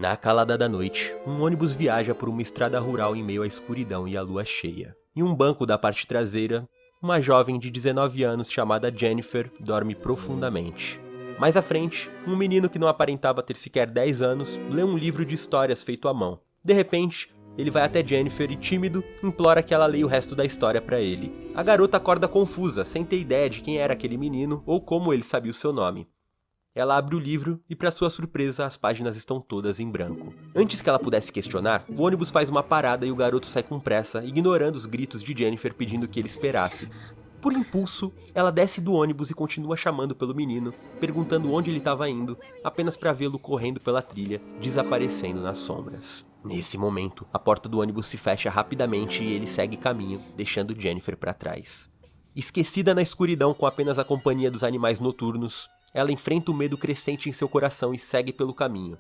Na calada da noite, um ônibus viaja por uma estrada rural em meio à escuridão e à lua cheia. Em um banco da parte traseira, uma jovem de 19 anos chamada Jennifer dorme profundamente. Mais à frente, um menino que não aparentava ter sequer 10 anos lê um livro de histórias feito à mão. De repente, ele vai até Jennifer e, tímido, implora que ela leia o resto da história para ele. A garota acorda confusa, sem ter ideia de quem era aquele menino ou como ele sabia o seu nome. Ela abre o livro e, para sua surpresa, as páginas estão todas em branco. Antes que ela pudesse questionar, o ônibus faz uma parada e o garoto sai com pressa, ignorando os gritos de Jennifer pedindo que ele esperasse. Por impulso, ela desce do ônibus e continua chamando pelo menino, perguntando onde ele estava indo, apenas para vê-lo correndo pela trilha, desaparecendo nas sombras. Nesse momento, a porta do ônibus se fecha rapidamente e ele segue caminho, deixando Jennifer para trás. Esquecida na escuridão com apenas a companhia dos animais noturnos, ela enfrenta o medo crescente em seu coração e segue pelo caminho.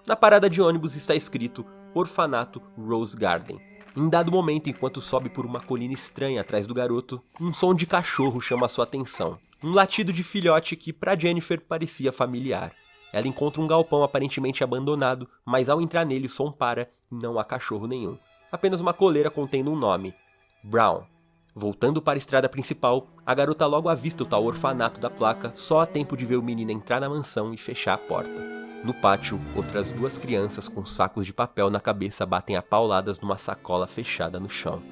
Na parada de ônibus está escrito Orfanato Rose Garden. Em dado momento, enquanto sobe por uma colina estranha atrás do garoto, um som de cachorro chama sua atenção. Um latido de filhote que, para Jennifer, parecia familiar. Ela encontra um galpão aparentemente abandonado, mas ao entrar nele o som para e não há cachorro nenhum. Apenas uma coleira contendo um nome: Brown. Voltando para a estrada principal, a garota logo avista o tal orfanato da placa, só a tempo de ver o menino entrar na mansão e fechar a porta. No pátio, outras duas crianças com sacos de papel na cabeça batem a pauladas numa sacola fechada no chão.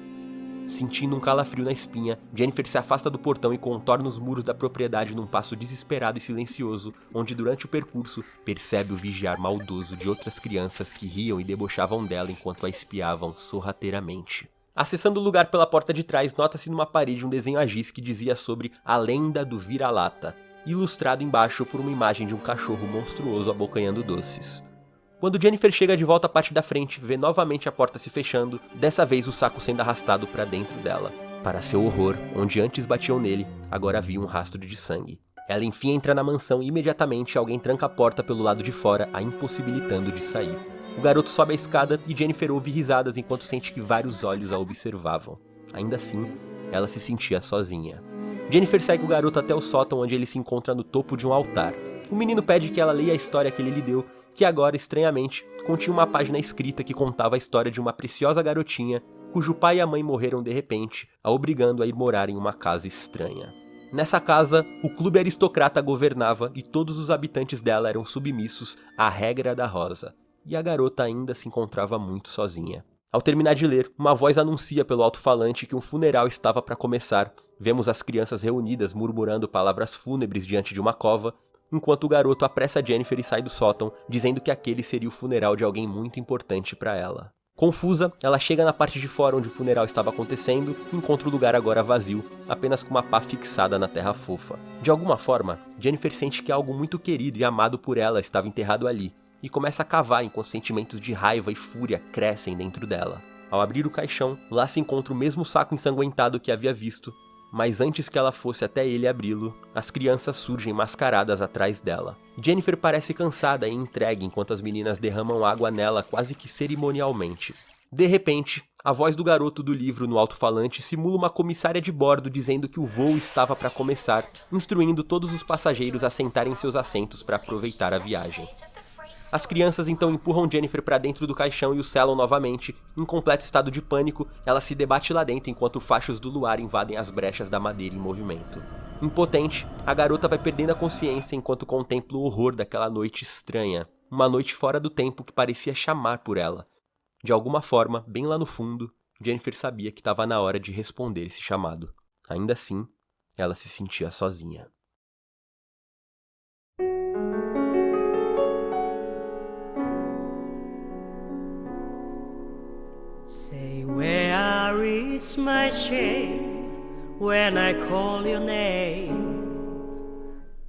Sentindo um calafrio na espinha, Jennifer se afasta do portão e contorna os muros da propriedade num passo desesperado e silencioso, onde durante o percurso percebe o vigiar maldoso de outras crianças que riam e debochavam dela enquanto a espiavam sorrateiramente. Acessando o lugar pela porta de trás, nota-se numa parede um desenho a giz que dizia sobre a lenda do vira-lata, ilustrado embaixo por uma imagem de um cachorro monstruoso abocanhando doces. Quando Jennifer chega de volta à parte da frente, vê novamente a porta se fechando, dessa vez o saco sendo arrastado para dentro dela. Para seu horror, onde antes batiam nele, agora havia um rastro de sangue. Ela enfim entra na mansão e imediatamente alguém tranca a porta pelo lado de fora, a impossibilitando de sair. O garoto sobe a escada e Jennifer ouve risadas enquanto sente que vários olhos a observavam. Ainda assim, ela se sentia sozinha. Jennifer segue o garoto até o sótão, onde ele se encontra no topo de um altar. O menino pede que ela leia a história que ele lhe deu, que agora, estranhamente, continha uma página escrita que contava a história de uma preciosa garotinha cujo pai e a mãe morreram de repente, a obrigando a ir morar em uma casa estranha. Nessa casa, o clube aristocrata governava e todos os habitantes dela eram submissos à regra da rosa. E a garota ainda se encontrava muito sozinha. Ao terminar de ler, uma voz anuncia pelo alto-falante que um funeral estava para começar. Vemos as crianças reunidas murmurando palavras fúnebres diante de uma cova, enquanto o garoto apressa Jennifer e sai do sótão, dizendo que aquele seria o funeral de alguém muito importante para ela. Confusa, ela chega na parte de fora onde o funeral estava acontecendo e encontra o lugar agora vazio, apenas com uma pá fixada na terra fofa. De alguma forma, Jennifer sente que algo muito querido e amado por ela estava enterrado ali, e começa a cavar enquanto sentimentos de raiva e fúria crescem dentro dela. Ao abrir o caixão, lá se encontra o mesmo saco ensanguentado que havia visto, mas antes que ela fosse até ele abri-lo, as crianças surgem mascaradas atrás dela. Jennifer parece cansada e entregue enquanto as meninas derramam água nela quase que cerimonialmente. De repente, a voz do garoto do livro no alto-falante simula uma comissária de bordo dizendo que o voo estava para começar, instruindo todos os passageiros a sentarem seus assentos para aproveitar a viagem. As crianças então empurram Jennifer para dentro do caixão e o selam novamente. Em completo estado de pânico, ela se debate lá dentro enquanto fachos do luar invadem as brechas da madeira em movimento. Impotente, a garota vai perdendo a consciência enquanto contempla o horror daquela noite estranha. Uma noite fora do tempo que parecia chamar por ela. De alguma forma, bem lá no fundo, Jennifer sabia que estava na hora de responder esse chamado. Ainda assim, ela se sentia sozinha. Say where is my shame when I call your name.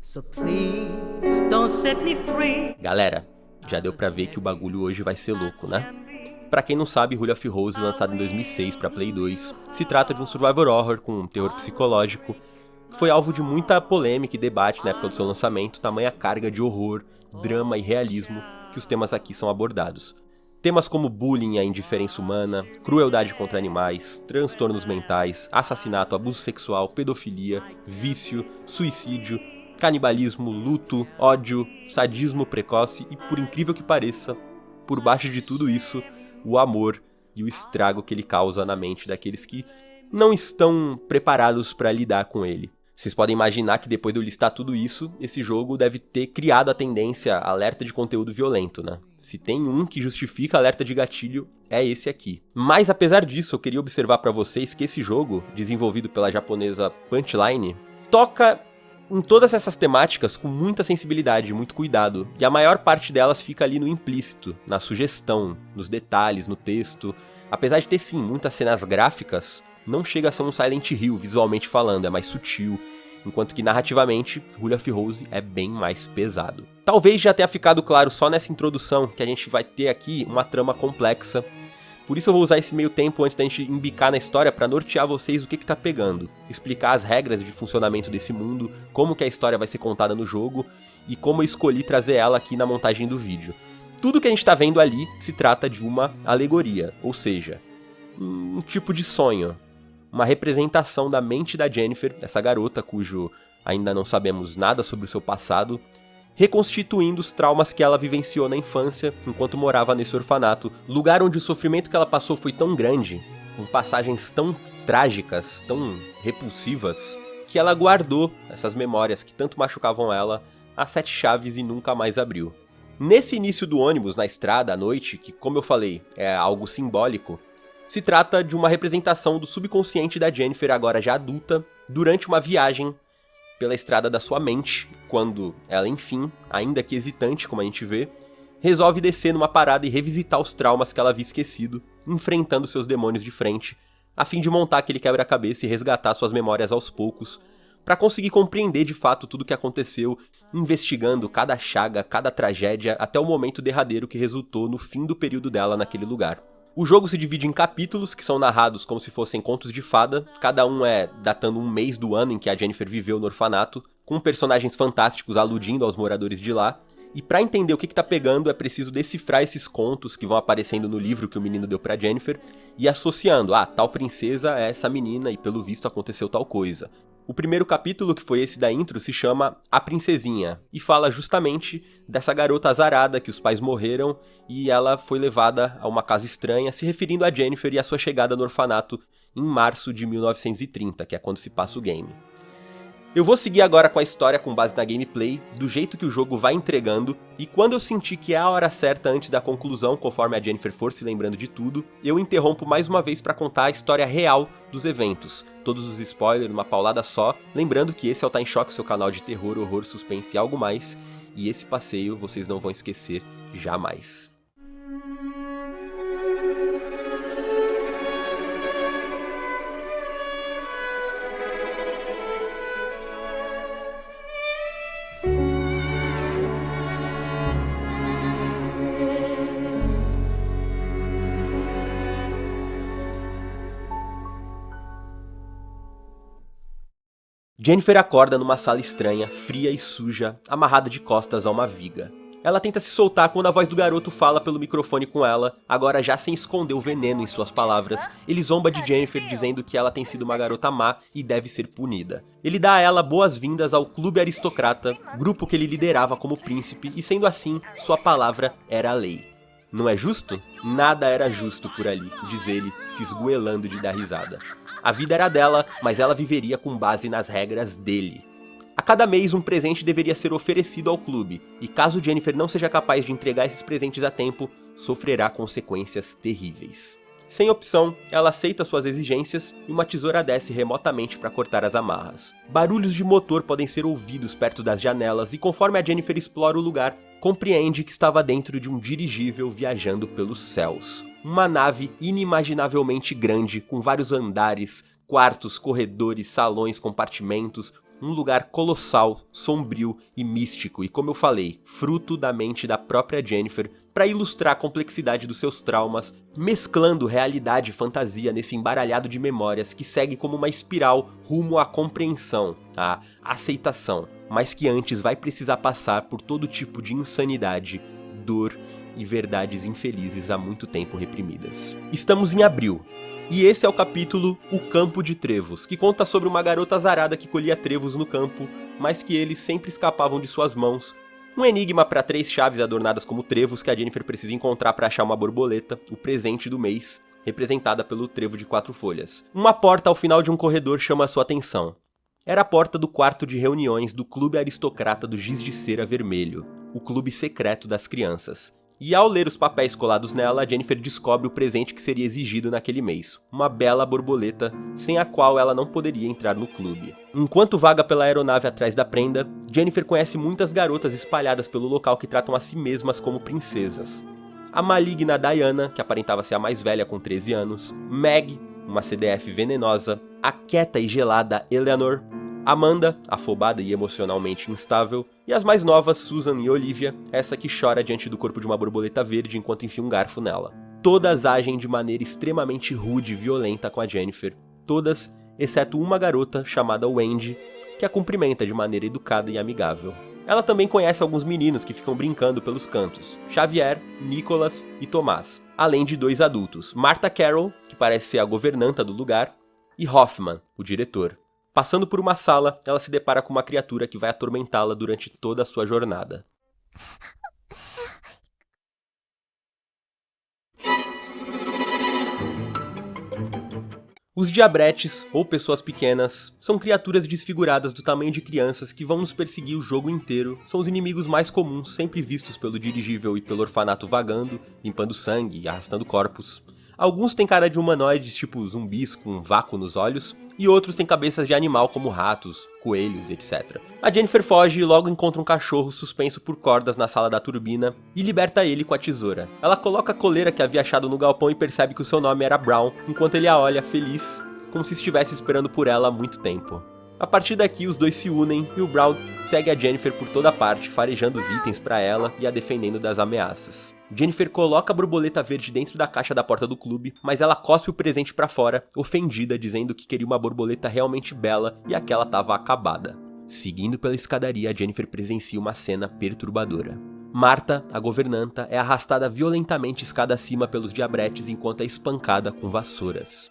So please don't set me free. Galera, já deu pra ver que o bagulho hoje vai ser louco, né? Pra quem não sabe, Rule of Rose, lançado em 2006 pra Play 2, se trata de um survival horror com um terror psicológico. Foi alvo de muita polêmica e debate na época do seu lançamento, tamanha carga de horror, drama e realismo que os temas aqui são abordados. Temas como bullying e a indiferença humana, crueldade contra animais, transtornos mentais, assassinato, abuso sexual, pedofilia, vício, suicídio, canibalismo, luto, ódio, sadismo precoce e, por incrível que pareça, por baixo de tudo isso, o amor e o estrago que ele causa na mente daqueles que não estão preparados para lidar com ele. Vocês podem imaginar que depois de eu listar tudo isso, esse jogo deve ter criado a tendência alerta de conteúdo violento, né? Se tem um que justifica alerta de gatilho, é esse aqui. Mas apesar disso, eu queria observar para vocês que esse jogo, desenvolvido pela japonesa Punchline, toca em todas essas temáticas com muita sensibilidade, muito cuidado. E a maior parte delas fica ali no implícito, na sugestão, nos detalhes, no texto. Apesar de ter sim muitas cenas gráficas, não chega a ser um Silent Hill visualmente falando, é mais sutil, enquanto que narrativamente, Rule of Rose é bem mais pesado. Talvez já tenha ficado claro só nessa introdução que a gente vai ter aqui uma trama complexa, por isso eu vou usar esse meio tempo antes da gente embicar na história para nortear vocês o que tá pegando, explicar as regras de funcionamento desse mundo, como que a história vai ser contada no jogo e como eu escolhi trazer ela aqui na montagem do vídeo. Tudo que a gente tá vendo ali se trata de uma alegoria, ou seja, um tipo de sonho. Uma representação da mente da Jennifer, essa garota cujo ainda não sabemos nada sobre o seu passado, reconstituindo os traumas que ela vivenciou na infância enquanto morava nesse orfanato, lugar onde o sofrimento que ela passou foi tão grande, com passagens tão trágicas, tão repulsivas, que ela guardou essas memórias que tanto machucavam ela a 7 chaves e nunca mais abriu. Nesse início do ônibus, na estrada, à noite, que como eu falei, é algo simbólico, se trata de uma representação do subconsciente da Jennifer, agora já adulta, durante uma viagem pela estrada da sua mente, quando ela, enfim, ainda que hesitante como a gente vê, resolve descer numa parada e revisitar os traumas que ela havia esquecido, enfrentando seus demônios de frente, a fim de montar aquele quebra-cabeça e resgatar suas memórias aos poucos, para conseguir compreender de fato tudo o que aconteceu, investigando cada chaga, cada tragédia, até o momento derradeiro que resultou no fim do período dela naquele lugar. O jogo se divide em capítulos, que são narrados como se fossem contos de fada, cada um é datando um mês do ano em que a Jennifer viveu no orfanato, com personagens fantásticos aludindo aos moradores de lá, e pra entender o que tá pegando é preciso decifrar esses contos que vão aparecendo no livro que o menino deu pra Jennifer, e associando, tal princesa é essa menina e pelo visto aconteceu tal coisa. O primeiro capítulo, que foi esse da intro, se chama A Princesinha, e fala justamente dessa garota azarada que os pais morreram e ela foi levada a uma casa estranha, se referindo a Jennifer e a sua chegada no orfanato em março de 1930, que é quando se passa o game. Eu vou seguir agora com a história com base na gameplay, do jeito que o jogo vai entregando, e quando eu sentir que é a hora certa antes da conclusão, conforme a Jennifer for se lembrando de tudo, eu interrompo mais uma vez para contar a história real dos eventos. Todos os spoilers numa paulada só, lembrando que esse é o Tá em Choque, seu canal de terror, horror, suspense e algo mais, e esse passeio vocês não vão esquecer jamais. Jennifer acorda numa sala estranha, fria e suja, amarrada de costas a uma viga. Ela tenta se soltar quando a voz do garoto fala pelo microfone com ela, agora já sem esconder o veneno em suas palavras. Ele zomba de Jennifer dizendo que ela tem sido uma garota má e deve ser punida. Ele dá a ela boas-vindas ao Clube Aristocrata, grupo que ele liderava como príncipe, e sendo assim, sua palavra era a lei. Não é justo? Nada era justo por ali, diz ele, se esgoelando de dar risada. A vida era dela, mas ela viveria com base nas regras dele. A cada mês um presente deveria ser oferecido ao clube, e caso Jennifer não seja capaz de entregar esses presentes a tempo, sofrerá consequências terríveis. Sem opção, ela aceita suas exigências e uma tesoura desce remotamente para cortar as amarras. Barulhos de motor podem ser ouvidos perto das janelas e conforme a Jennifer explora o lugar, compreende que estava dentro de um dirigível viajando pelos céus. Uma nave inimaginavelmente grande, com vários andares, quartos, corredores, salões, compartimentos, um lugar colossal, sombrio e místico, e como eu falei, fruto da mente da própria Jennifer, para ilustrar a complexidade dos seus traumas, mesclando realidade e fantasia nesse embaralhado de memórias que segue como uma espiral rumo à compreensão, à aceitação, mas que antes vai precisar passar por todo tipo de insanidade, dor e verdades infelizes há muito tempo reprimidas. Estamos em abril, e esse é o capítulo O Campo de Trevos, que conta sobre uma garota azarada que colhia trevos no campo, mas que eles sempre escapavam de suas mãos, Um enigma para 3 chaves adornadas como trevos que a Jennifer precisa encontrar para achar uma borboleta, o presente do mês, representada pelo trevo de 4 folhas. Uma porta ao final de um corredor chama a sua atenção. Era a porta do quarto de reuniões do Clube Aristocrata do Giz de Cera Vermelho, o clube secreto das crianças. E ao ler os papéis colados nela, a Jennifer descobre o presente que seria exigido naquele mês, uma bela borboleta, sem a qual ela não poderia entrar no clube. Enquanto vaga pela aeronave atrás da prenda, Jennifer conhece muitas garotas espalhadas pelo local que tratam a si mesmas como princesas. A maligna Diana, que aparentava ser a mais velha com 13 anos, Meg, uma CDF venenosa, a quieta e gelada Eleanor, Amanda, afobada e emocionalmente instável, e as mais novas, Susan e Olivia, essa que chora diante do corpo de uma borboleta verde enquanto enfia um garfo nela. Todas agem de maneira extremamente rude e violenta com a Jennifer, todas, exceto uma garota chamada Wendy, que a cumprimenta de maneira educada e amigável. Ela também conhece alguns meninos que ficam brincando pelos cantos, Xavier, Nicholas e Tomás, além de 2 adultos, Martha Carroll, que parece ser a governanta do lugar, e Hoffman, o diretor. Passando por uma sala, ela se depara com uma criatura que vai atormentá-la durante toda a sua jornada. Os diabretes, ou pessoas pequenas, são criaturas desfiguradas do tamanho de crianças que vão nos perseguir o jogo inteiro. São os inimigos mais comuns sempre vistos pelo dirigível e pelo orfanato vagando, limpando sangue e arrastando corpos. Alguns têm cara de humanoides, tipo zumbis com um vácuo nos olhos, e outros têm cabeças de animal como ratos, coelhos, etc. A Jennifer foge e logo encontra um cachorro suspenso por cordas na sala da turbina e liberta ele com a tesoura. Ela coloca a coleira que havia achado no galpão e percebe que o seu nome era Brown, enquanto ele a olha feliz, como se estivesse esperando por ela há muito tempo. A partir daqui, os dois se unem e o Brown segue a Jennifer por toda parte, farejando os itens para ela e a defendendo das ameaças. Jennifer coloca a borboleta verde dentro da caixa da porta do clube, mas ela cospe o presente pra fora, ofendida, dizendo que queria uma borboleta realmente bela e aquela estava acabada. Seguindo pela escadaria, a Jennifer presencia uma cena perturbadora. Martha, a governanta, é arrastada violentamente escada acima pelos diabretes enquanto é espancada com vassouras.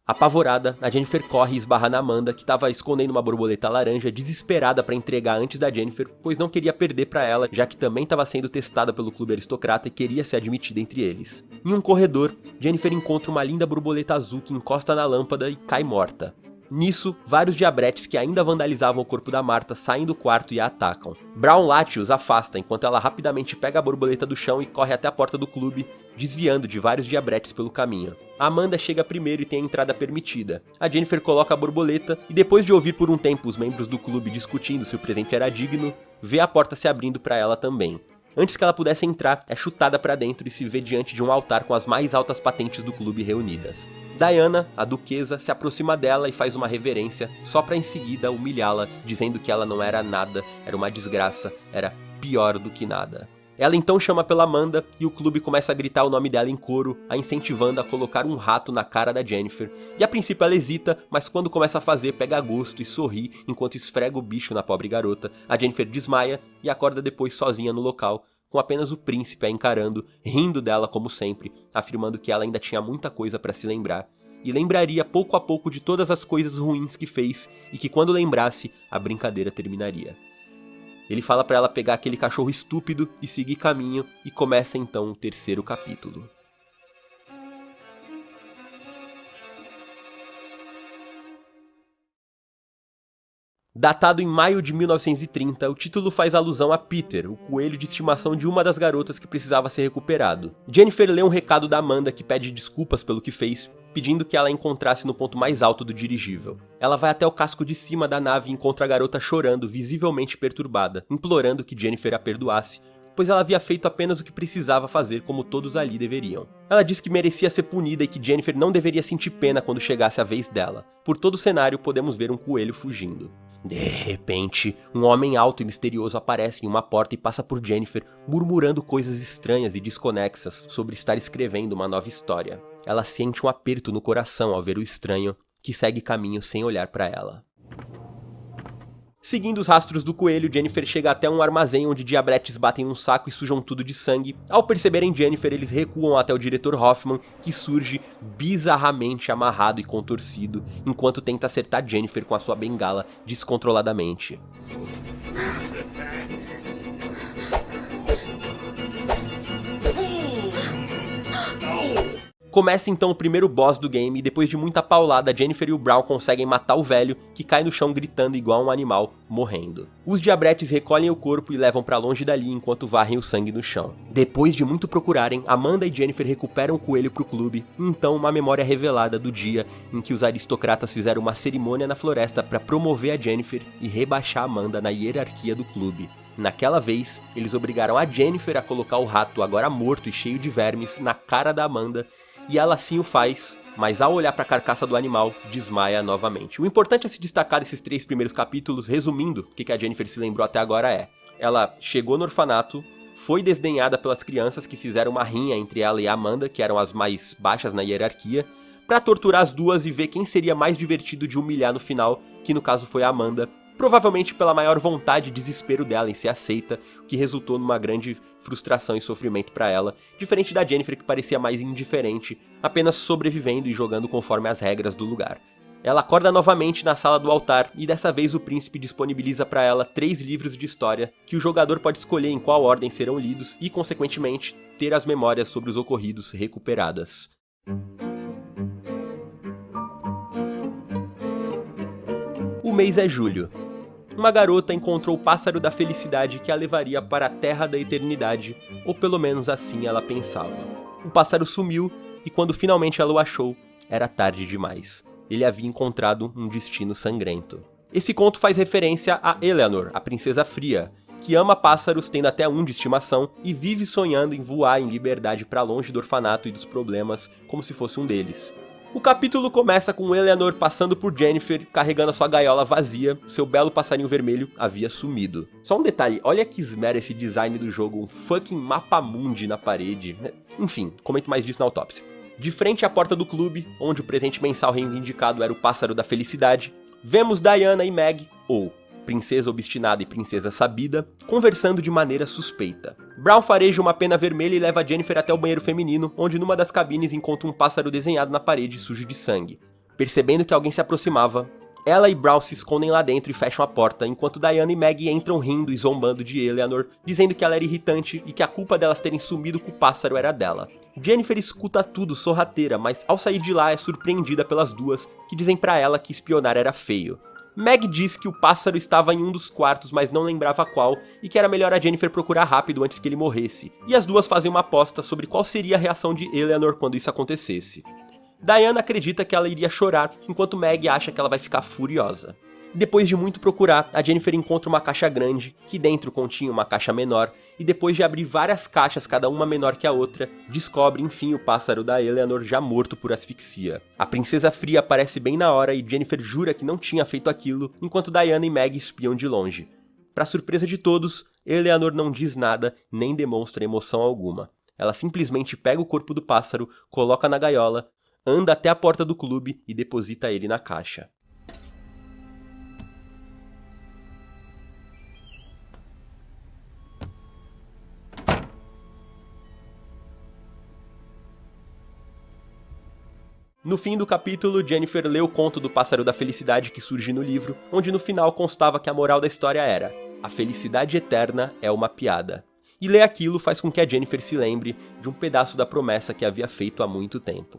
Apavorada, a Jennifer corre e esbarra na Amanda, que estava escondendo uma borboleta laranja, desesperada para entregar antes da Jennifer, pois não queria perder para ela, já que também estava sendo testada pelo clube aristocrata e queria ser admitida entre eles. Em um corredor, Jennifer encontra uma linda borboleta azul que encosta na lâmpada e cai morta. Nisso, vários diabretes que ainda vandalizavam o corpo da Martha saem do quarto e a atacam. Brown late e os afasta, enquanto ela rapidamente pega a borboleta do chão e corre até a porta do clube, desviando de vários diabretes pelo caminho. A Amanda chega primeiro e tem a entrada permitida. A Jennifer coloca a borboleta e, depois de ouvir por um tempo os membros do clube discutindo se o presente era digno, vê a porta se abrindo para ela também. Antes que ela pudesse entrar, é chutada para dentro e se vê diante de um altar com as mais altas patentes do clube reunidas. Diana, a duquesa, se aproxima dela e faz uma reverência, só para em seguida humilhá-la, dizendo que ela não era nada, era uma desgraça, era pior do que nada. Ela então chama pela Amanda e o clube começa a gritar o nome dela em coro, a incentivando a colocar um rato na cara da Jennifer. E a princípio ela hesita, mas quando começa a fazer, pega gosto e sorri enquanto esfrega o bicho na pobre garota. A Jennifer desmaia e acorda depois sozinha no local, com apenas o príncipe a encarando, rindo dela como sempre, afirmando que ela ainda tinha muita coisa para se lembrar, e lembraria pouco a pouco de todas as coisas ruins que fez, e que quando lembrasse, a brincadeira terminaria. Ele fala para ela pegar aquele cachorro estúpido e seguir caminho, e começa então o terceiro capítulo. Datado em maio de 1930, o título faz alusão a Peter, o coelho de estimação de uma das garotas que precisava ser recuperado. Jennifer lê um recado da Amanda que pede desculpas pelo que fez, pedindo que ela a encontrasse no ponto mais alto do dirigível. Ela vai até o casco de cima da nave e encontra a garota chorando, visivelmente perturbada, implorando que Jennifer a perdoasse, pois ela havia feito apenas o que precisava fazer, como todos ali deveriam. Ela diz que merecia ser punida e que Jennifer não deveria sentir pena quando chegasse a vez dela. Por todo o cenário, podemos ver um coelho fugindo. De repente, um homem alto e misterioso aparece em uma porta e passa por Jennifer, murmurando coisas estranhas e desconexas sobre estar escrevendo uma nova história. Ela sente um aperto no coração ao ver o estranho, que segue caminho sem olhar para ela. Seguindo os rastros do coelho, Jennifer chega até um armazém onde diabretes batem num saco e sujam tudo de sangue. Ao perceberem Jennifer, eles recuam até o diretor Hoffman, que surge bizarramente amarrado e contorcido, enquanto tenta acertar Jennifer com a sua bengala descontroladamente. Começa então o primeiro boss do game e depois de muita paulada, Jennifer e o Brown conseguem matar o velho, que cai no chão gritando igual um animal, morrendo. Os diabretes recolhem o corpo e levam pra longe dali enquanto varrem o sangue no chão. Depois de muito procurarem, Amanda e Jennifer recuperam o coelho pro clube, e então uma memória revelada do dia em que os aristocratas fizeram uma cerimônia na floresta para promover a Jennifer e rebaixar Amanda na hierarquia do clube. Naquela vez, eles obrigaram a Jennifer a colocar o rato, agora morto e cheio de vermes, na cara da Amanda, e ela sim o faz, mas ao olhar para a carcaça do animal, desmaia novamente. O importante a se destacar desses 3 primeiros capítulos, resumindo o que a Jennifer se lembrou até agora ela chegou no orfanato, foi desdenhada pelas crianças que fizeram uma rinha entre ela e a Amanda, que eram as mais baixas na hierarquia, para torturar as duas e ver quem seria mais divertido de humilhar no final, que no caso foi a Amanda, provavelmente pela maior vontade e desespero dela em ser aceita, o que resultou numa grande frustração e sofrimento para ela, diferente da Jennifer que parecia mais indiferente, apenas sobrevivendo e jogando conforme as regras do lugar. Ela acorda novamente na sala do altar e dessa vez o príncipe disponibiliza para ela 3 livros de história que o jogador pode escolher em qual ordem serão lidos e, consequentemente, ter as memórias sobre os ocorridos recuperadas. O mês é julho. Uma garota encontrou o pássaro da felicidade que a levaria para a terra da eternidade, ou pelo menos assim ela pensava. O pássaro sumiu e quando finalmente ela o achou, era tarde demais. Ele havia encontrado um destino sangrento. Esse conto faz referência a Eleanor, a princesa fria, que ama pássaros tendo até um de estimação e vive sonhando em voar em liberdade para longe do orfanato e dos problemas, como se fosse um deles. O capítulo começa com Eleanor passando por Jennifer, carregando a sua gaiola vazia, seu belo passarinho vermelho havia sumido. Só um detalhe, olha que esmera esse design do jogo, um fucking mapa mundi na parede. Enfim, comento mais disso na autópsia. De frente à porta do clube, onde o presente mensal reivindicado era o pássaro da felicidade, vemos Diana e Meg, ou princesa obstinada e princesa sabida, conversando de maneira suspeita. Brown fareja uma pena vermelha e leva Jennifer até o banheiro feminino, onde numa das cabines encontra um pássaro desenhado na parede sujo de sangue. Percebendo que alguém se aproximava, ela e Brown se escondem lá dentro e fecham a porta, enquanto Diana e Meg entram rindo e zombando de Eleanor, dizendo que ela era irritante e que a culpa delas terem sumido com o pássaro era dela. Jennifer escuta tudo sorrateira, mas ao sair de lá é surpreendida pelas duas, que dizem pra ela que espionar era feio. Meg diz que o pássaro estava em um dos quartos, mas não lembrava qual, e que era melhor a Jennifer procurar rápido antes que ele morresse. E as duas fazem uma aposta sobre qual seria a reação de Eleanor quando isso acontecesse. Diana acredita que ela iria chorar, enquanto Meg acha que ela vai ficar furiosa. Depois de muito procurar, a Jennifer encontra uma caixa grande, que dentro continha uma caixa menor, e depois de abrir várias caixas, cada uma menor que a outra, descobre enfim o pássaro da Eleanor já morto por asfixia. A princesa fria aparece bem na hora e Jennifer jura que não tinha feito aquilo, enquanto Diana e Meg espiam de longe. Para surpresa de todos, Eleanor não diz nada, nem demonstra emoção alguma. Ela simplesmente pega o corpo do pássaro, coloca na gaiola, anda até a porta do clube e deposita ele na caixa. No fim do capítulo, Jennifer lê o conto do Pássaro da Felicidade que surge no livro, onde no final constava que a moral da história era: a felicidade eterna é uma piada. E ler aquilo faz com que a Jennifer se lembre de um pedaço da promessa que havia feito há muito tempo.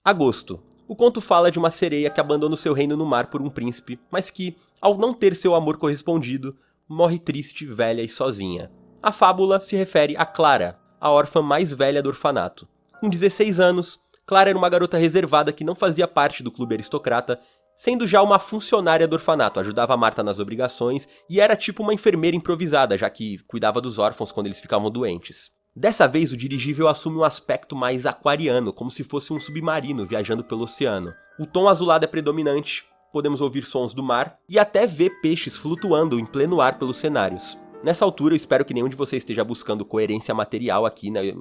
Agosto. O conto fala de uma sereia que abandona o seu reino no mar por um príncipe, mas que, ao não ter seu amor correspondido, morre triste, velha e sozinha. A fábula se refere a Clara, a órfã mais velha do orfanato. Com 16 anos, Clara era uma garota reservada que não fazia parte do clube aristocrata, sendo já uma funcionária do orfanato, ajudava a Marta nas obrigações e era tipo uma enfermeira improvisada, já que cuidava dos órfãos quando eles ficavam doentes. Dessa vez, o dirigível assume um aspecto mais aquariano, como se fosse um submarino viajando pelo oceano. O tom azulado é predominante, podemos ouvir sons do mar e até ver peixes flutuando em pleno ar pelos cenários. Nessa altura, eu espero que nenhum de vocês esteja buscando coerência material aqui, né?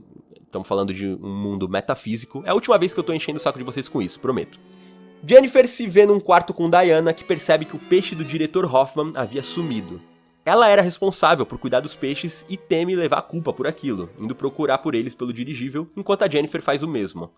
Estamos falando de um mundo metafísico. É a última vez que eu tô enchendo o saco de vocês com isso, prometo. Jennifer se vê num quarto com Diana, que percebe que o peixe do diretor Hoffman havia sumido. Ela era responsável por cuidar dos peixes e teme levar a culpa por aquilo, indo procurar por eles pelo dirigível, enquanto a Jennifer faz o mesmo.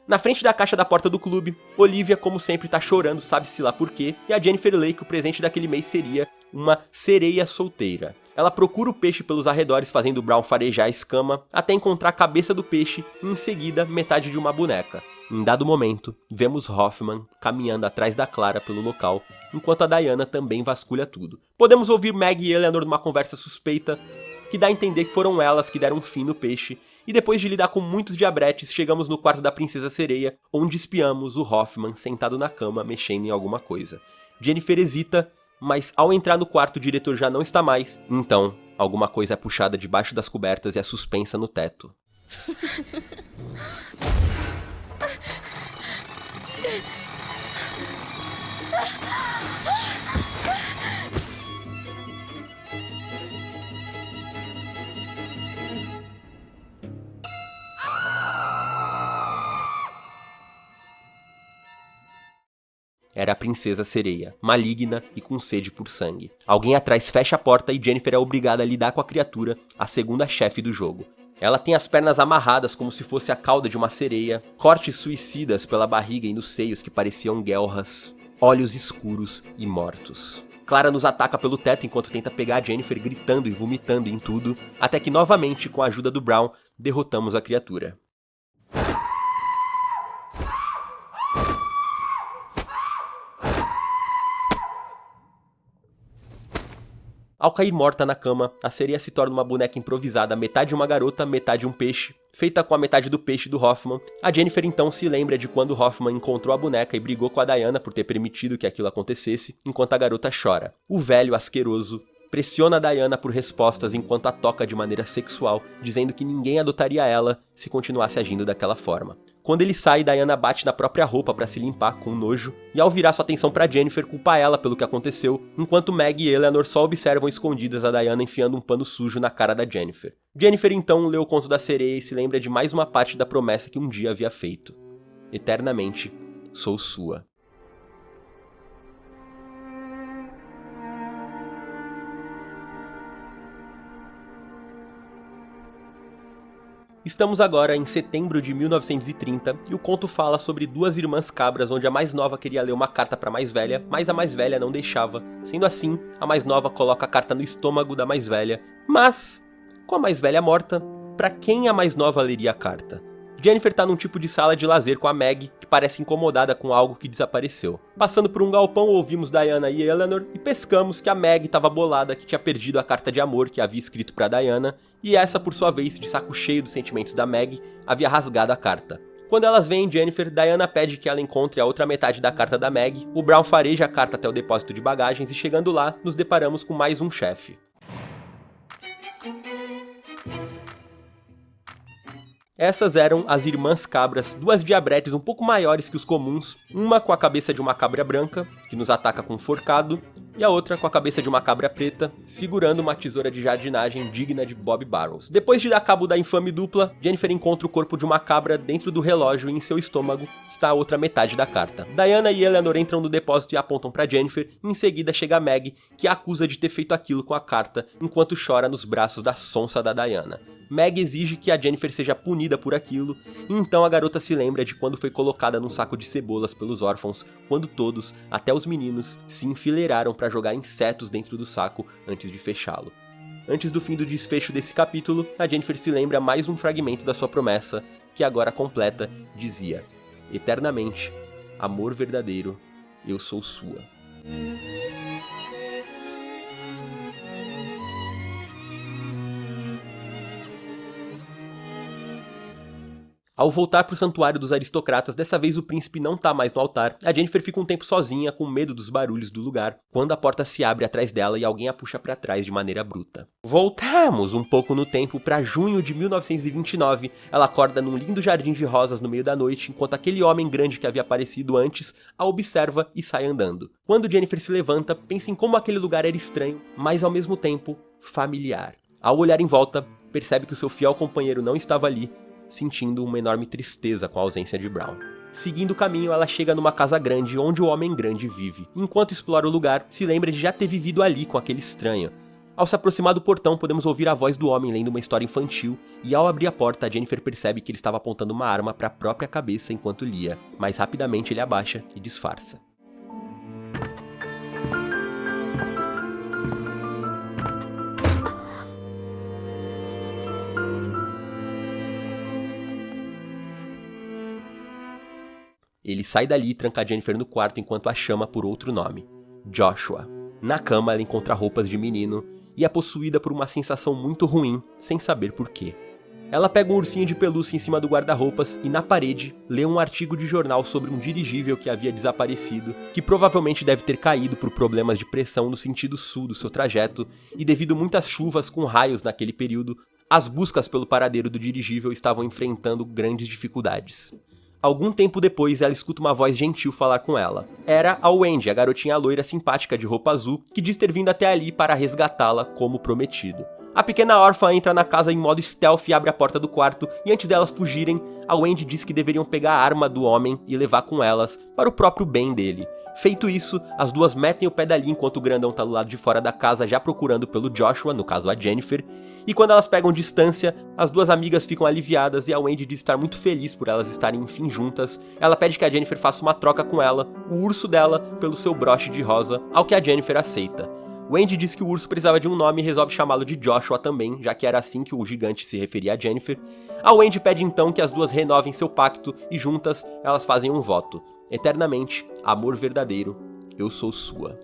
Na frente da caixa da porta do clube, Olivia, como sempre, tá chorando, sabe-se lá por quê, e a Jennifer lê que o presente daquele mês seria uma sereia solteira. Ela procura o peixe pelos arredores, fazendo o Brown farejar a escama, até encontrar a cabeça do peixe e, em seguida, metade de uma boneca. Em dado momento, vemos Hoffman caminhando atrás da Clara pelo local, enquanto a Diana também vasculha tudo. Podemos ouvir Meg e Eleanor numa conversa suspeita, que dá a entender que foram elas que deram fim no peixe, e depois de lidar com muitos diabretes, chegamos no quarto da Princesa Sereia, onde espiamos o Hoffman sentado na cama, mexendo em alguma coisa. Jennifer hesita, mas ao entrar no quarto o diretor já não está mais, então alguma coisa é puxada debaixo das cobertas e é suspensa no teto. Era a Princesa Sereia, maligna e com sede por sangue. Alguém atrás fecha a porta e Jennifer é obrigada a lidar com a criatura, a segunda chefe do jogo. Ela tem as pernas amarradas como se fosse a cauda de uma sereia, cortes suicidas pela barriga e nos seios que pareciam guelras, olhos escuros e mortos. Clara nos ataca pelo teto enquanto tenta pegar a Jennifer gritando e vomitando em tudo, até que novamente, com a ajuda do Brown, derrotamos a criatura. Ao cair morta na cama, a sereia se torna uma boneca improvisada, metade uma garota, metade um peixe, feita com a metade do peixe do Hoffman. A Jennifer então se lembra de quando Hoffman encontrou a boneca e brigou com a Diana por ter permitido que aquilo acontecesse, enquanto a garota chora. O velho asqueroso pressiona a Diana por respostas enquanto a toca de maneira sexual, dizendo que ninguém adotaria ela se continuasse agindo daquela forma. Quando ele sai, Diana bate na própria roupa para se limpar, com nojo, e ao virar sua atenção para Jennifer, culpa ela pelo que aconteceu, enquanto Meg e Eleanor só observam escondidas a Diana enfiando um pano sujo na cara da Jennifer. Jennifer então lê o conto da sereia e se lembra de mais uma parte da promessa que um dia havia feito. Eternamente sou sua. Estamos agora em setembro de 1930 e o conto fala sobre duas irmãs cabras onde a mais nova queria ler uma carta para a mais velha, mas a mais velha não deixava. Sendo assim, a mais nova coloca a carta no estômago da mais velha. Mas, com a mais velha morta, para quem a mais nova leria a carta? Jennifer tá num tipo de sala de lazer com a Meg, que parece incomodada com algo que desapareceu. Passando por um galpão, ouvimos Diana e Eleanor e pescamos que a Meg estava bolada que tinha perdido a carta de amor que havia escrito para Diana, e essa, por sua vez, de saco cheio dos sentimentos da Meg, havia rasgado a carta. Quando elas veem Jennifer, Diana pede que ela encontre a outra metade da carta da Meg, o Brown fareja a carta até o depósito de bagagens e chegando lá, nos deparamos com mais um chefe. Essas eram as irmãs cabras, duas diabretes um pouco maiores que os comuns, uma com a cabeça de uma cabra branca, que nos ataca com um forcado, e a outra com a cabeça de uma cabra preta, segurando uma tesoura de jardinagem digna de Bob Burrows. Depois de dar cabo da infame dupla, Jennifer encontra o corpo de uma cabra dentro do relógio e em seu estômago está a outra metade da carta. Diana e Eleanor entram no depósito e apontam para Jennifer, e em seguida chega Meg, que a acusa de ter feito aquilo com a carta, enquanto chora nos braços da sonsa da Diana. Meg exige que a Jennifer seja punida por aquilo, e então a garota se lembra de quando foi colocada num saco de cebolas pelos órfãos, quando todos, até os meninos, se enfileiraram para jogar insetos dentro do saco antes de fechá-lo. Antes do fim do desfecho desse capítulo, a Jennifer se lembra mais um fragmento da sua promessa, que agora completa, dizia: eternamente, amor verdadeiro, eu sou sua. Ao voltar pro santuário dos aristocratas, dessa vez o príncipe não tá mais no altar, a Jennifer fica um tempo sozinha, com medo dos barulhos do lugar, quando a porta se abre atrás dela e alguém a puxa pra trás de maneira bruta. Voltamos um pouco no tempo pra junho de 1929, ela acorda num lindo jardim de rosas no meio da noite, enquanto aquele homem grande que havia aparecido antes a observa e sai andando. Quando Jennifer se levanta, pensa em como aquele lugar era estranho, mas ao mesmo tempo familiar. Ao olhar em volta, percebe que o seu fiel companheiro não estava ali, sentindo uma enorme tristeza com a ausência de Brown. Seguindo o caminho, ela chega numa casa grande onde o homem grande vive. Enquanto explora o lugar, se lembra de já ter vivido ali com aquele estranho. Ao se aproximar do portão, podemos ouvir a voz do homem lendo uma história infantil, e ao abrir a porta, Jennifer percebe que ele estava apontando uma arma para a própria cabeça enquanto lia, mas rapidamente ele abaixa e disfarça. Ele sai dali e tranca Jennifer no quarto enquanto a chama por outro nome, Joshua. Na cama, ela encontra roupas de menino e é possuída por uma sensação muito ruim, sem saber porquê. Ela pega um ursinho de pelúcia em cima do guarda-roupas e, na parede, lê um artigo de jornal sobre um dirigível que havia desaparecido, que provavelmente deve ter caído por problemas de pressão no sentido sul do seu trajeto, e devido a muitas chuvas com raios naquele período, as buscas pelo paradeiro do dirigível estavam enfrentando grandes dificuldades. Algum tempo depois, ela escuta uma voz gentil falar com ela. Era a Wendy, a garotinha loira simpática de roupa azul, que diz ter vindo até ali para resgatá-la como prometido. A pequena órfã entra na casa em modo stealth e abre a porta do quarto, e antes delas fugirem, a Wendy diz que deveriam pegar a arma do homem e levar com elas para o próprio bem dele. Feito isso, as duas metem o pé dali enquanto o grandão tá do lado de fora da casa já procurando pelo Joshua, no caso a Jennifer, e quando elas pegam distância, as duas amigas ficam aliviadas e a Wendy diz estar muito feliz por elas estarem enfim juntas. Ela pede que a Jennifer faça uma troca com ela, o urso dela, pelo seu broche de rosa, ao que a Jennifer aceita. Wendy diz que o urso precisava de um nome e resolve chamá-lo de Joshua também, já que era assim que o gigante se referia a Jennifer. A Wendy pede então que as duas renovem seu pacto e juntas elas fazem um voto. Eternamente, amor verdadeiro, eu sou sua.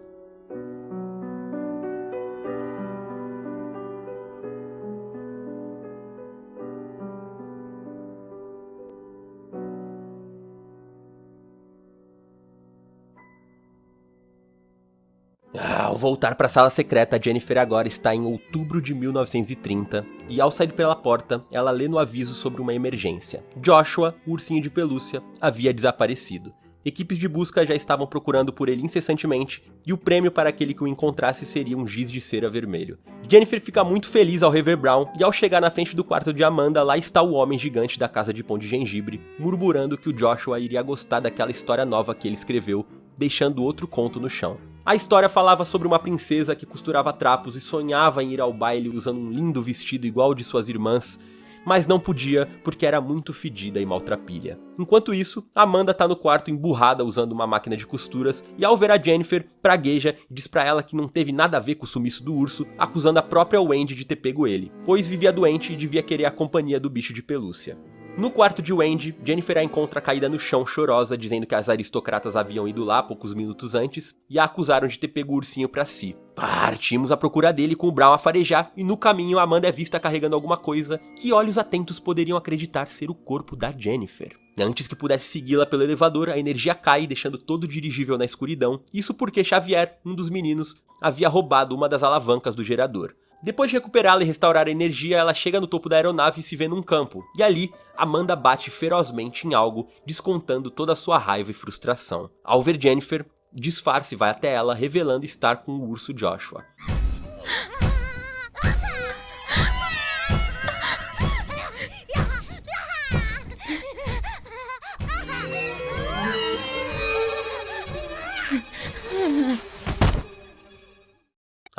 Ao voltar para a sala secreta, Jennifer agora está em outubro de 1930 e ao sair pela porta, ela lê no aviso sobre uma emergência. Joshua, o ursinho de pelúcia, havia desaparecido. Equipes de busca já estavam procurando por ele incessantemente e o prêmio para aquele que o encontrasse seria um giz de cera vermelho. Jennifer fica muito feliz ao rever Brown e ao chegar na frente do quarto de Amanda, lá está o homem gigante da casa de pão de gengibre, murmurando que o Joshua iria gostar daquela história nova que ele escreveu, deixando outro conto no chão. A história falava sobre uma princesa que costurava trapos e sonhava em ir ao baile usando um lindo vestido igual ao de suas irmãs, mas não podia porque era muito fedida e maltrapilha. Enquanto isso, Amanda tá no quarto emburrada usando uma máquina de costuras e ao ver a Jennifer, pragueja e diz pra ela que não teve nada a ver com o sumiço do urso, acusando a própria Wendy de ter pego ele, pois vivia doente e devia querer a companhia do bicho de pelúcia. No quarto de Wendy, Jennifer a encontra caída no chão chorosa, dizendo que as aristocratas haviam ido lá poucos minutos antes e a acusaram de ter pego o ursinho pra si. Partimos à procura dele com o Brown a farejar e no caminho Amanda é vista carregando alguma coisa que olhos atentos poderiam acreditar ser o corpo da Jennifer. Antes que pudesse segui-la pelo elevador, a energia cai, deixando todo o dirigível na escuridão, isso porque Xavier, um dos meninos, havia roubado uma das alavancas do gerador. Depois de recuperá-la e restaurar a energia, ela chega no topo da aeronave e se vê num campo, e ali, Amanda bate ferozmente em algo, descontando toda a sua raiva e frustração. Ao ver Jennifer, disfarça e vai até ela, revelando estar com o urso Joshua.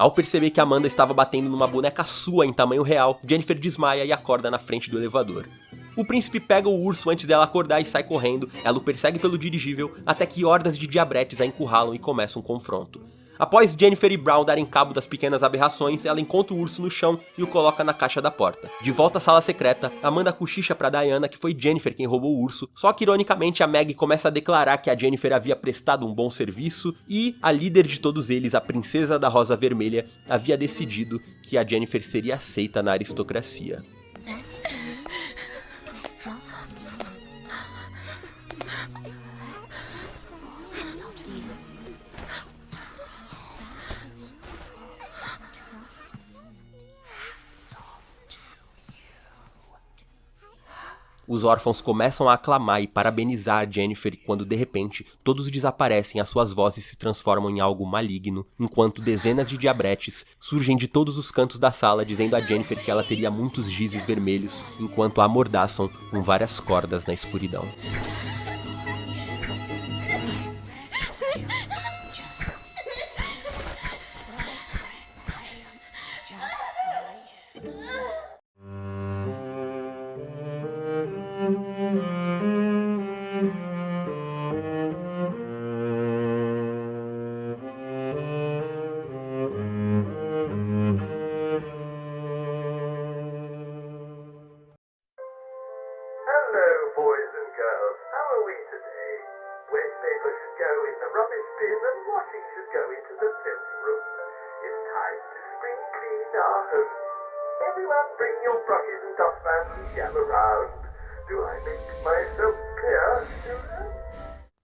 Ao perceber que Amanda estava batendo numa boneca sua em tamanho real, Jennifer desmaia e acorda na frente do elevador. O príncipe pega o urso antes dela acordar e sai correndo, ela o persegue pelo dirigível, até que hordas de diabretes a encurralam e começa um confronto. Após Jennifer e Brown darem cabo das pequenas aberrações, ela encontra o urso no chão e o coloca na caixa da porta. De volta à sala secreta, Amanda cochicha pra Diana que foi Jennifer quem roubou o urso, só que ironicamente a Meg começa a declarar que a Jennifer havia prestado um bom serviço e a líder de todos eles, a princesa da Rosa Vermelha, havia decidido que a Jennifer seria aceita na aristocracia. Os órfãos começam a aclamar e parabenizar Jennifer quando de repente todos desaparecem e as suas vozes se transformam em algo maligno, enquanto dezenas de diabretes surgem de todos os cantos da sala dizendo a Jennifer que ela teria muitos gizes vermelhos, enquanto a amordaçam com várias cordas na escuridão. Hello, boys and girls. How are we today? Waste paper should go in the rubbish bin and washing should go into the filth room. It's time to spring clean our home. Everyone bring your brushes and dustpans and jam around. Do I make myself clear, children?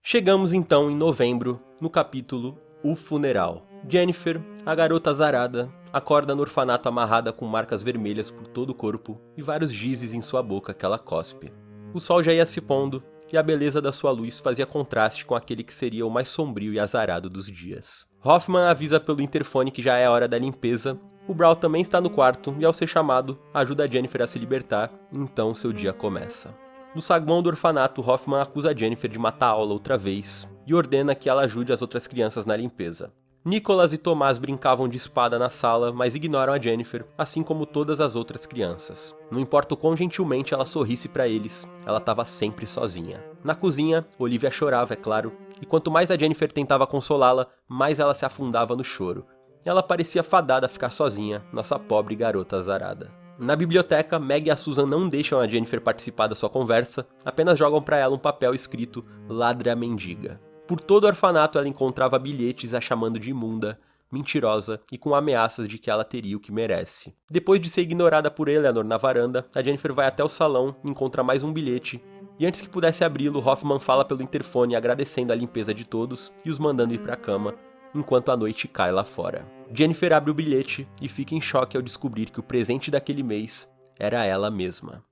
Chegamos então em novembro, no capítulo O Funeral. Jennifer, a garota azarada, acorda no orfanato amarrada com marcas vermelhas por todo o corpo e vários gizes em sua boca que ela cospe. O sol já ia se pondo e a beleza da sua luz fazia contraste com aquele que seria o mais sombrio e azarado dos dias. Hoffman avisa pelo interfone que já é a hora da limpeza. O Brown também está no quarto e ao ser chamado, ajuda a Jennifer a se libertar, então seu dia começa. No saguão do orfanato, Hoffman acusa a Jennifer de matar a aula outra vez e ordena que ela ajude as outras crianças na limpeza. Nicholas e Tomás brincavam de espada na sala, mas ignoram a Jennifer, assim como todas as outras crianças. Não importa o quão gentilmente ela sorrisse para eles, ela estava sempre sozinha. Na cozinha, Olivia chorava, é claro, e quanto mais a Jennifer tentava consolá-la, mais ela se afundava no choro. Ela parecia fadada a ficar sozinha, nossa pobre garota azarada. Na biblioteca, Meg e a Susan não deixam a Jennifer participar da sua conversa, apenas jogam para ela um papel escrito "Ladra a mendiga". Por todo o orfanato ela encontrava bilhetes a chamando de imunda, mentirosa e com ameaças de que ela teria o que merece. Depois de ser ignorada por Eleanor na varanda, a Jennifer vai até o salão e encontra mais um bilhete, e antes que pudesse abri-lo, Hoffman fala pelo interfone agradecendo a limpeza de todos e os mandando ir para a cama, enquanto a noite cai lá fora. Jennifer abre o bilhete e fica em choque ao descobrir que o presente daquele mês era ela mesma.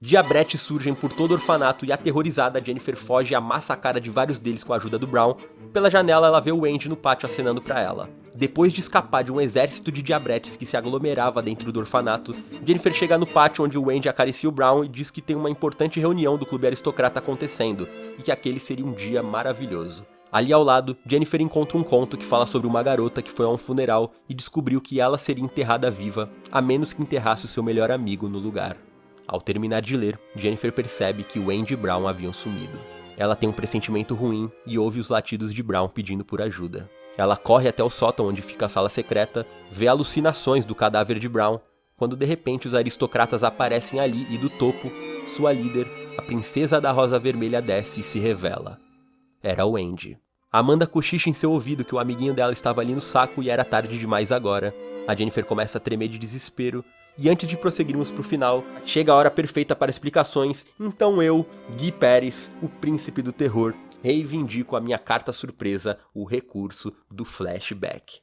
Diabretes surgem por todo o orfanato e aterrorizada, Jennifer foge e amassa a cara de vários deles com a ajuda do Brown. Pela janela ela vê o Wendy no pátio acenando para ela. Depois de escapar de um exército de diabretes que se aglomerava dentro do orfanato, Jennifer chega no pátio onde o Wendy acaricia o Brown e diz que tem uma importante reunião do clube aristocrata acontecendo, e que aquele seria um dia maravilhoso. Ali ao lado, Jennifer encontra um conto que fala sobre uma garota que foi a um funeral e descobriu que ela seria enterrada viva, a menos que enterrasse o seu melhor amigo no lugar. Ao terminar de ler, Jennifer percebe que Wendy e Brown haviam sumido. Ela tem um pressentimento ruim e ouve os latidos de Brown pedindo por ajuda. Ela corre até o sótão onde fica a sala secreta, vê alucinações do cadáver de Brown, quando de repente os aristocratas aparecem ali e do topo, sua líder, a princesa da Rosa Vermelha, desce e se revela. Era Wendy. Amanda cochicha em seu ouvido que o amiguinho dela estava ali no saco e era tarde demais agora. A Jennifer começa a tremer de desespero. E antes de prosseguirmos pro final, chega a hora perfeita para explicações, então eu, Guy Pérez, o príncipe do terror, reivindico a minha carta surpresa, o recurso do flashback.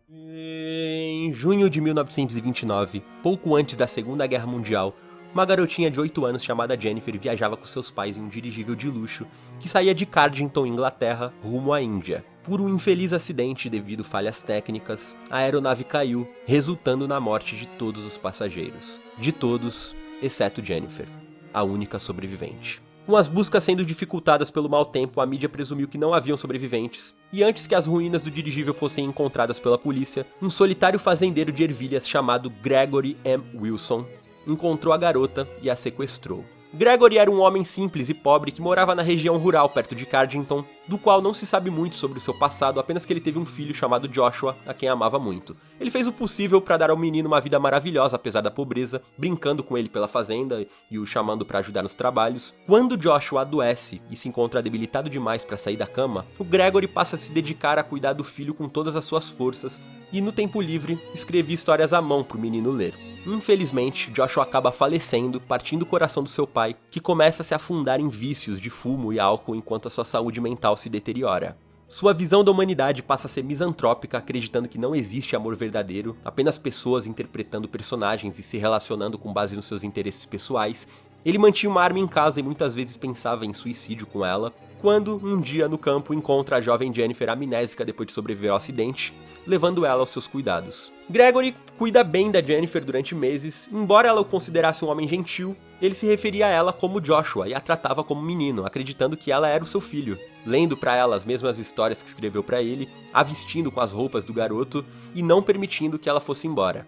Em junho de 1929, pouco antes da Segunda Guerra Mundial, uma garotinha de 8 anos chamada Jennifer viajava com seus pais em um dirigível de luxo que saía de Cardington, Inglaterra, rumo à Índia. Por um infeliz acidente devido a falhas técnicas, a aeronave caiu, resultando na morte de todos os passageiros. De todos, exceto Jennifer, a única sobrevivente. Com as buscas sendo dificultadas pelo mau tempo, a mídia presumiu que não haviam sobreviventes, e antes que as ruínas do dirigível fossem encontradas pela polícia, um solitário fazendeiro de ervilhas chamado Gregory M. Wilson encontrou a garota e a sequestrou. Gregory era um homem simples e pobre que morava na região rural perto de Cardington, do qual não se sabe muito sobre o seu passado, apenas que ele teve um filho chamado Joshua, a quem amava muito. Ele fez o possível para dar ao menino uma vida maravilhosa apesar da pobreza, brincando com ele pela fazenda e o chamando para ajudar nos trabalhos. Quando Joshua adoece e se encontra debilitado demais para sair da cama, o Gregory passa a se dedicar a cuidar do filho com todas as suas forças e, no tempo livre, escrevia histórias à mão para o menino ler. Infelizmente, Joshua acaba falecendo, partindo o coração do seu pai, que começa a se afundar em vícios de fumo e álcool enquanto a sua saúde mental se deteriora. Sua visão da humanidade passa a ser misantrópica, acreditando que não existe amor verdadeiro, apenas pessoas interpretando personagens e se relacionando com base nos seus interesses pessoais. Ele mantinha uma arma em casa e muitas vezes pensava em suicídio com ela, quando, um dia no campo, encontra a jovem Jennifer amnésica depois de sobreviver ao acidente, levando ela aos seus cuidados. Gregory cuida bem da Jennifer durante meses, embora ela o considerasse um homem gentil, ele se referia a ela como Joshua e a tratava como menino, acreditando que ela era o seu filho, lendo pra ela as mesmas histórias que escreveu pra ele, a vestindo com as roupas do garoto e não permitindo que ela fosse embora.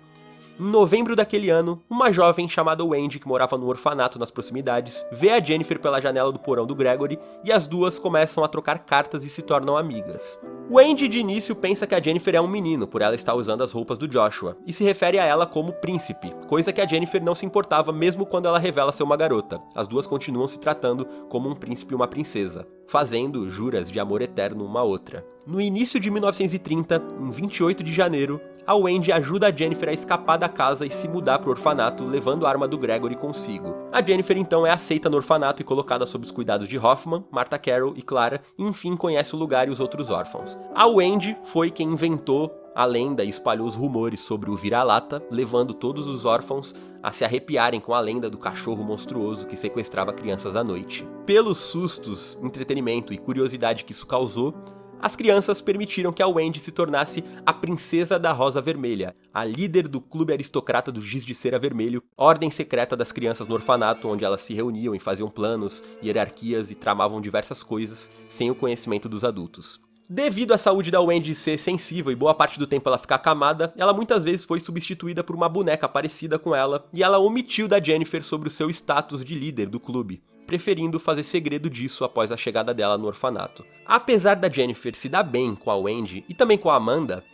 Em novembro daquele ano, uma jovem chamada Wendy, que morava num orfanato nas proximidades, vê a Jennifer pela janela do porão do Gregory e as duas começam a trocar cartas e se tornam amigas. Wendy de início pensa que a Jennifer é um menino por ela estar usando as roupas do Joshua e se refere a ela como príncipe, coisa que a Jennifer não se importava mesmo quando ela revela ser uma garota. As duas continuam se tratando como um príncipe e uma princesa, fazendo juras de amor eterno uma à outra. No início de 1930, em 28 de janeiro, a Wendy ajuda a Jennifer a escapar da casa e se mudar para o orfanato, levando a arma do Gregory consigo. A Jennifer então é aceita no orfanato e colocada sob os cuidados de Hoffman, Martha Carroll e Clara, e enfim conhece o lugar e os outros órfãos. A Wendy foi quem inventou a lenda e espalhou os rumores sobre o vira-lata, levando todos os órfãos a se arrepiarem com a lenda do cachorro monstruoso que sequestrava crianças à noite. Pelos sustos, entretenimento e curiosidade que isso causou, as crianças permitiram que a Wendy se tornasse a Princesa da Rosa Vermelha, a líder do clube aristocrata do Giz de Cera Vermelho, ordem secreta das crianças no orfanato, onde elas se reuniam e faziam planos, hierarquias e tramavam diversas coisas sem o conhecimento dos adultos. Devido à saúde da Wendy ser sensível e boa parte do tempo ela ficar acamada, ela muitas vezes foi substituída por uma boneca parecida com ela, e ela omitiu da Jennifer sobre o seu status de líder do clube, preferindo fazer segredo disso após a chegada dela no orfanato. Apesar da Jennifer se dar bem com a Wendy e também com a Amanda,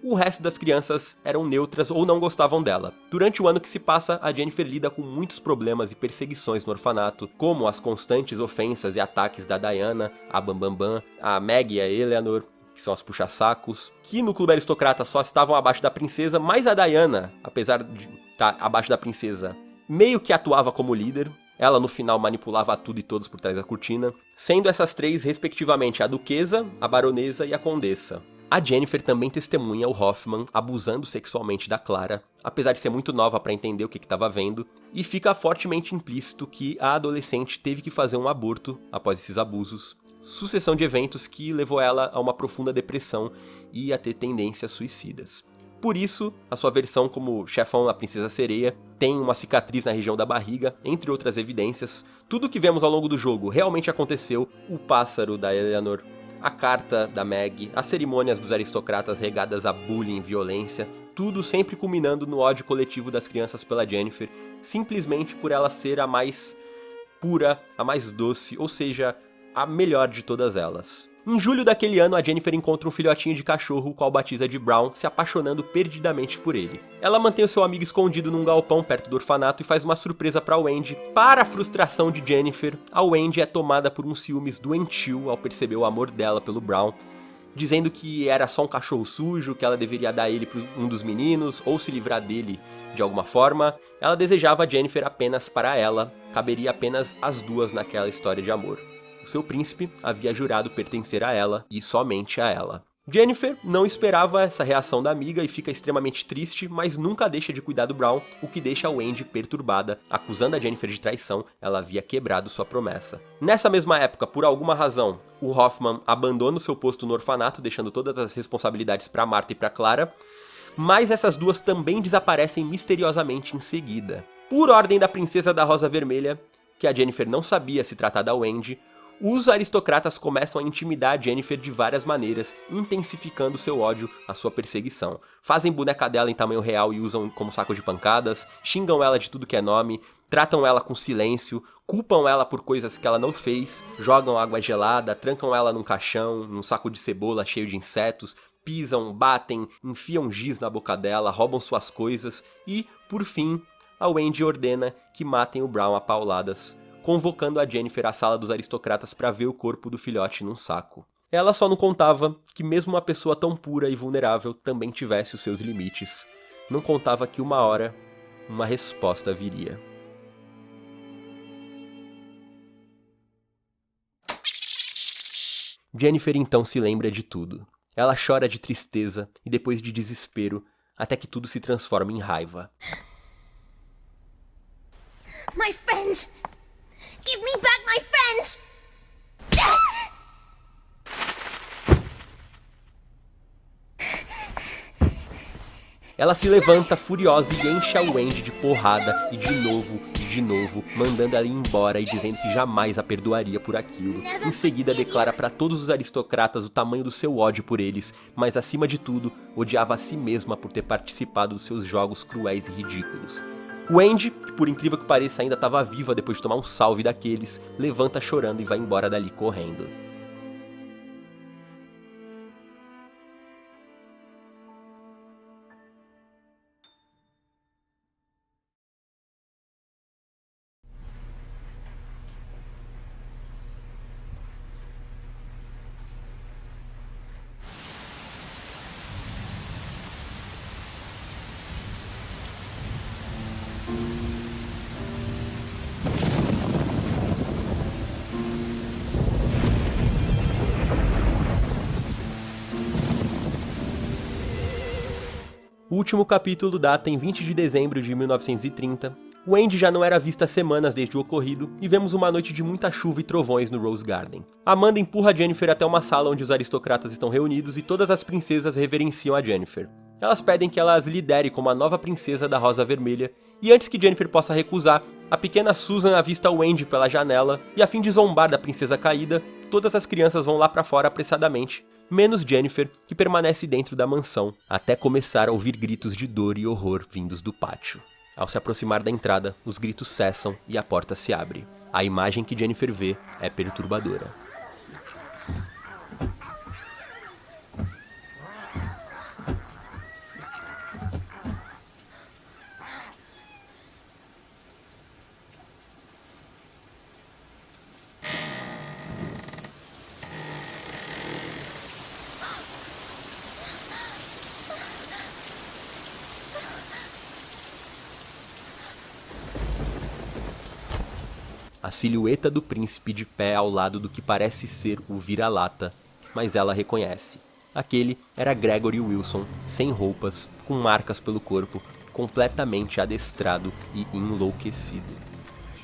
o resto das crianças eram neutras ou não gostavam dela. Durante o ano que se passa, a Jennifer lida com muitos problemas e perseguições no orfanato, como as constantes ofensas e ataques da Diana, a Bambambam, a Maggie e a Eleanor, que são as puxa-sacos, que no clube aristocrata só estavam abaixo da princesa, mas a Diana, apesar de estar abaixo da princesa, meio que atuava como líder. Ela no final manipulava tudo e todos por trás da cortina, sendo essas três respectivamente a duquesa, a baronesa e a condessa. A Jennifer também testemunha o Hoffman abusando sexualmente da Clara, apesar de ser muito nova para entender o que estava vendo, e fica fortemente implícito que a adolescente teve que fazer um aborto após esses abusos, sucessão de eventos que levou ela a uma profunda depressão e a ter tendências suicidas. Por isso, a sua versão como chefão da Princesa Sereia tem uma cicatriz na região da barriga, entre outras evidências. Tudo que vemos ao longo do jogo realmente aconteceu, o pássaro da Eleanor, a carta da Maggie, as cerimônias dos aristocratas regadas a bullying e violência, tudo sempre culminando no ódio coletivo das crianças pela Jennifer, simplesmente por ela ser a mais pura, a mais doce, ou seja, a melhor de todas elas. Em julho daquele ano, a Jennifer encontra um filhotinho de cachorro, o qual batiza de Brown, se apaixonando perdidamente por ele. Ela mantém o seu amigo escondido num galpão perto do orfanato e faz uma surpresa para Wendy. Para a frustração de Jennifer, a Wendy é tomada por um ciúmes doentio ao perceber o amor dela pelo Brown, dizendo que era só um cachorro sujo, que ela deveria dar ele para um dos meninos ou se livrar dele de alguma forma. Ela desejava a Jennifer apenas para ela, caberia apenas as duas naquela história de amor. O seu príncipe havia jurado pertencer a ela e somente a ela. Jennifer não esperava essa reação da amiga e fica extremamente triste, mas nunca deixa de cuidar do Brown, o que deixa a Wendy perturbada, acusando a Jennifer de traição. Ela havia quebrado sua promessa. Nessa mesma época, por alguma razão, o Hoffman abandona o seu posto no orfanato, deixando todas as responsabilidades para Martha e para Clara, mas essas duas também desaparecem misteriosamente em seguida. Por ordem da Princesa da Rosa Vermelha, que a Jennifer não sabia se tratar da Wendy, os aristocratas começam a intimidar a Jennifer de várias maneiras, intensificando seu ódio à sua perseguição. Fazem boneca dela em tamanho real e usam como saco de pancadas, xingam ela de tudo que é nome, tratam ela com silêncio, culpam ela por coisas que ela não fez, jogam água gelada, trancam ela num caixão, num saco de cebola cheio de insetos, pisam, batem, enfiam giz na boca dela, roubam suas coisas e, por fim, a Wendy ordena que matem o Brown a pauladas, convocando a Jennifer à sala dos aristocratas para ver o corpo do filhote num saco. Ela só não contava que mesmo uma pessoa tão pura e vulnerável também tivesse os seus limites. Não contava que uma hora uma resposta viria. Jennifer então se lembra de tudo. Ela chora de tristeza e depois de desespero, até que tudo se transforma em raiva. My friends! Give me back my friends! Ela se levanta furiosa e enche a Wendy de porrada e de novo, mandando ela ir embora e dizendo que jamais a perdoaria por aquilo. Em seguida declara para todos os aristocratas o tamanho do seu ódio por eles, mas acima de tudo, odiava a si mesma por ter participado dos seus jogos cruéis e ridículos. Wendy, que por incrível que pareça ainda estava viva depois de tomar um salve daqueles, levanta chorando e vai embora dali correndo. O último capítulo data em 20 de dezembro de 1930. Wendy já não era vista há semanas desde o ocorrido, e vemos uma noite de muita chuva e trovões no Rose Garden. Amanda empurra Jennifer até uma sala onde os aristocratas estão reunidos e todas as princesas reverenciam a Jennifer. Elas pedem que ela as lidere como a nova princesa da Rosa Vermelha, e antes que Jennifer possa recusar, a pequena Susan avista Wendy pela janela, e a fim de zombar da princesa caída, todas as crianças vão lá pra fora apressadamente, menos Jennifer, que permanece dentro da mansão, até começar a ouvir gritos de dor e horror vindos do pátio. Ao se aproximar da entrada, os gritos cessam e a porta se abre. A imagem que Jennifer vê é perturbadora. A silhueta do príncipe de pé ao lado do que parece ser o vira-lata, mas ela reconhece. Aquele era Gregory Wilson, sem roupas, com marcas pelo corpo, completamente adestrado e enlouquecido.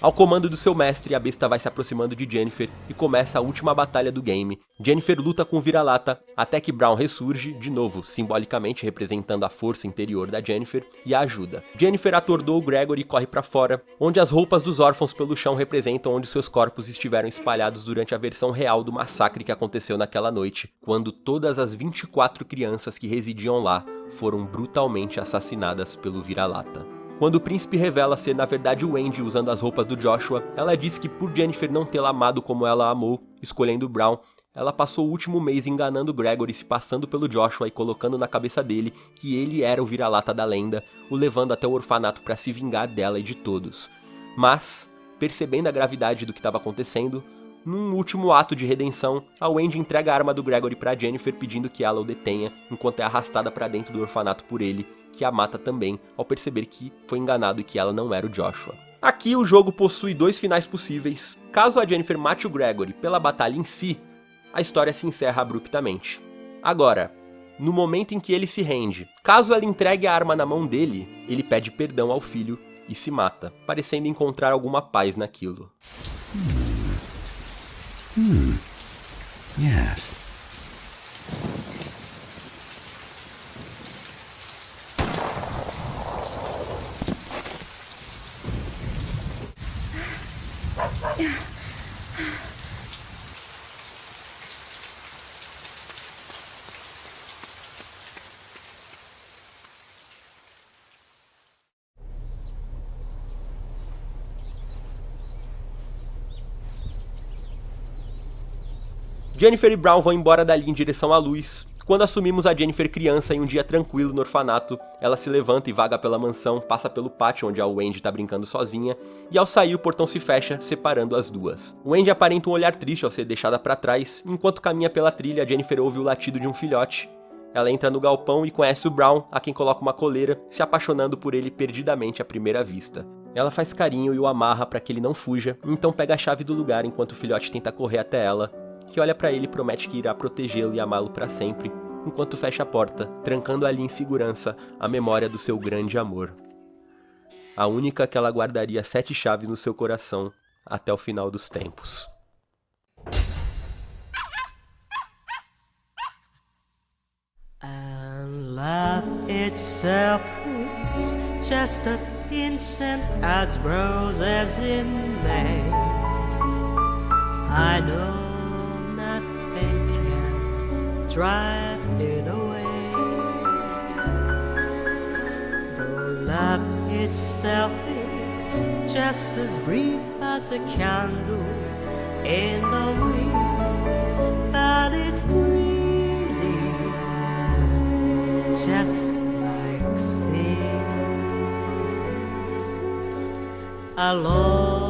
Ao comando do seu mestre, a besta vai se aproximando de Jennifer e começa a última batalha do game. Jennifer luta com o vira-lata, até que Brown ressurge, de novo, simbolicamente representando a força interior da Jennifer, e a ajuda. Jennifer atordou o Gregory e corre pra fora, onde as roupas dos órfãos pelo chão representam onde seus corpos estiveram espalhados durante a versão real do massacre que aconteceu naquela noite, quando todas as 24 crianças que residiam lá foram brutalmente assassinadas pelo vira-lata. Quando o príncipe revela ser na verdade Wendy usando as roupas do Joshua, ela diz que por Jennifer não tê-la amado como ela amou, escolhendo Brown, ela passou o último mês enganando Gregory, se passando pelo Joshua e colocando na cabeça dele que ele era o vira-lata da lenda, o levando até o orfanato para se vingar dela e de todos. Mas, percebendo a gravidade do que estava acontecendo, num último ato de redenção, a Wendy entrega a arma do Gregory para Jennifer pedindo que ela o detenha, enquanto é arrastada para dentro do orfanato por ele, que a mata também, ao perceber que foi enganado e que ela não era o Joshua. Aqui o jogo possui dois finais possíveis. Caso a Jennifer mate o Gregory pela batalha em si, a história se encerra abruptamente. Agora, no momento em que ele se rende, caso ela entregue a arma na mão dele, ele pede perdão ao filho e se mata, parecendo encontrar alguma paz naquilo. Yes. Jennifer e Brown vão embora dali em direção à luz. Quando assumimos a Jennifer criança em um dia tranquilo no orfanato, ela se levanta e vaga pela mansão, passa pelo pátio onde a Wendy tá brincando sozinha, e ao sair o portão se fecha, separando as duas. Wendy aparenta um olhar triste ao ser deixada pra trás, enquanto caminha pela trilha, Jennifer ouve o latido de um filhote. Ela entra no galpão e conhece o Brown, a quem coloca uma coleira, se apaixonando por ele perdidamente à primeira vista. Ela faz carinho e o amarra para que ele não fuja, então pega a chave do lugar enquanto o filhote tenta correr até ela, que olha para ele e promete que irá protegê-lo e amá-lo para sempre, enquanto fecha a porta, trancando ali em segurança a memória do seu grande amor. A única que ela guardaria 7 chaves no seu coração até o final dos tempos. And love itself is just as innocent as roses in May. I know nothing can drive it away. Though love itself is just as brief as a candle in the wind, but it's really just like sin. A long